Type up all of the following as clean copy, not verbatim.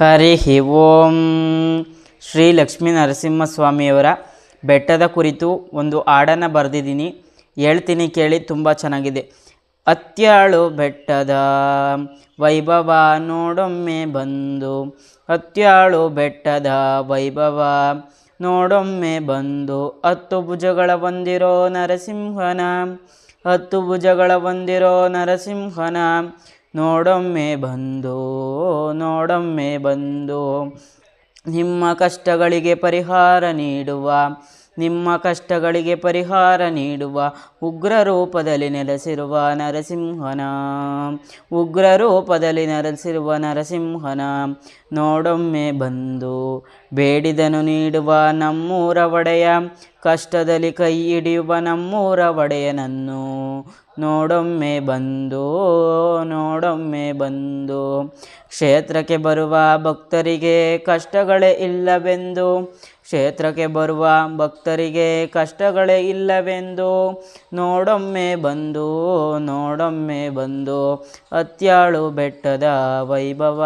ಹರಿ ಓಂ. ಶ್ರೀ ಲಕ್ಷ್ಮೀ ನರಸಿಂಹಸ್ವಾಮಿಯವರ ಬೆಟ್ಟದ ಕುರಿತು ಒಂದು ಹಾಡನ್ನು ಬರೆದಿದ್ದೀನಿ, ಹೇಳ್ತೀನಿ ಕೇಳಿ, ತುಂಬ ಚೆನ್ನಾಗಿದೆ. ಅತ್ಯಾಳು ಬೆಟ್ಟದ ವೈಭವ ನೋಡೊಮ್ಮೆ ಬಂದು, ಅತ್ಯಾಳು ಬೆಟ್ಟದ ವೈಭವ ನೋಡೊಮ್ಮೆ ಬಂದು, 10 ಭುಜಗಳ ಹೊಂದಿರೋ ನರಸಿಂಹನ, 10 ಭುಜಗಳ ಹೊಂದಿರೋ ನರಸಿಂಹನ ನೋಡೊಮ್ಮೆ ಬಂದು, ನೋಡೊಮ್ಮೆ ಬಂದು, ನಿಮ್ಮ ಕಷ್ಟಗಳಿಗೆ ಪರಿಹಾರ ನೀಡುವ, ನಿಮ್ಮ ಕಷ್ಟಗಳಿಗೆ ಪರಿಹಾರ ನೀಡುವ ಉಗ್ರ ರೂಪದಲ್ಲಿ ನೆಲೆಸಿರುವ ನರಸಿಂಹನ, ಉಗ್ರ ರೂಪದಲ್ಲಿ ನೆಲೆಸಿರುವ ನರಸಿಂಹನ ನೋಡೊಮ್ಮೆ ಬಂದು, ಬೇಡಿದನು ನೀಡುವ ನಮ್ಮೂರ ಒಡೆಯ, ಕಷ್ಟದಲ್ಲಿ ಕೈ ಹಿಡಿಯುವ ನಮ್ಮೂರ ಒಡೆಯನನ್ನು ನೋಡೊಮ್ಮೆ ಬಂದು, ನೋಡೊಮ್ಮೆ ಬಂದು. ಕ್ಷೇತ್ರಕ್ಕೆ ಬರುವ ಭಕ್ತರಿಗೆ ಕಷ್ಟಗಳೇ ಇಲ್ಲವೆಂದು, ಕ್ಷೇತ್ರಕ್ಕೆ ಬರುವ ಭಕ್ತರಿಗೆ ಕಷ್ಟಗಳೇ ಇಲ್ಲವೆಂದು ನೋಡೊಮ್ಮೆ ಬಂದು, ನೋಡೊಮ್ಮೆ ಬಂದು. ಅತ್ಯಾಳು ಬೆಟ್ಟದ ವೈಭವ,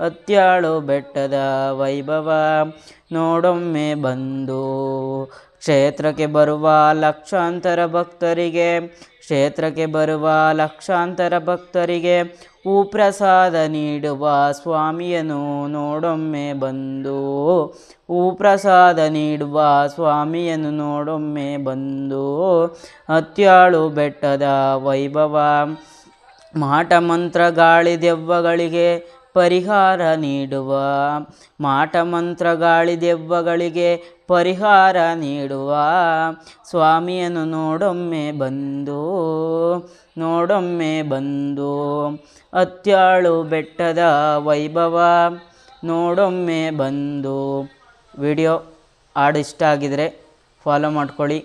ಅತ್ಯಾಳು ಬೆಟ್ಟದ ವೈಭವ ನೋಡೊಮ್ಮೆ ಬಂದು. ಕ್ಷೇತ್ರಕ್ಕೆ ಬರುವ ಲಕ್ಷಾಂತರ ಭಕ್ತರಿಗೆ, ಕ್ಷೇತ್ರಕ್ಕೆ ಬರುವ ಲಕ್ಷಾಂತರ ಭಕ್ತರಿಗೆ ಹೂಪ್ರಸಾದ ನೀಡುವ ಸ್ವಾಮಿಯನು ನೋಡೊಮ್ಮೆ ಬಂದು, ಹೂಪ್ರಸಾದ ನೀಡುವ ಸ್ವಾಮಿಯನು ನೋಡೊಮ್ಮೆ ಬಂದು. ಅತ್ಯಾಳು ಬೆಟ್ಟದ ವೈಭವ ಮಾಟ ಮಂತ್ರ ಗಾಳಿ ದೆವ್ವಗಳಿಗೆ ಪರಿಹಾರ ನೀಡುವ, ಮಾಟ ಮಂತ್ರ ಗಾಳಿ ದೆವ್ವಗಳಿಗೆ ಪರಿಹಾರ ನೀಡುವ ಸ್ವಾಮಿಯನು ನೋಡೊಮ್ಮೆ ಬಂದು, ನೋಡೊಮ್ಮೆ ಬಂದು. ಅತ್ಯಾಳು ಬೆಟ್ಟದ ವೈಭವ ನೋಡೊಮ್ಮೆ ಬಂದು. ವಿಡಿಯೋ ಹಾಡು ಇಷ್ಟ ಆಗಿದರೆ ಫಾಲೋ ಮಾಡ್ಕೊಳ್ಳಿ.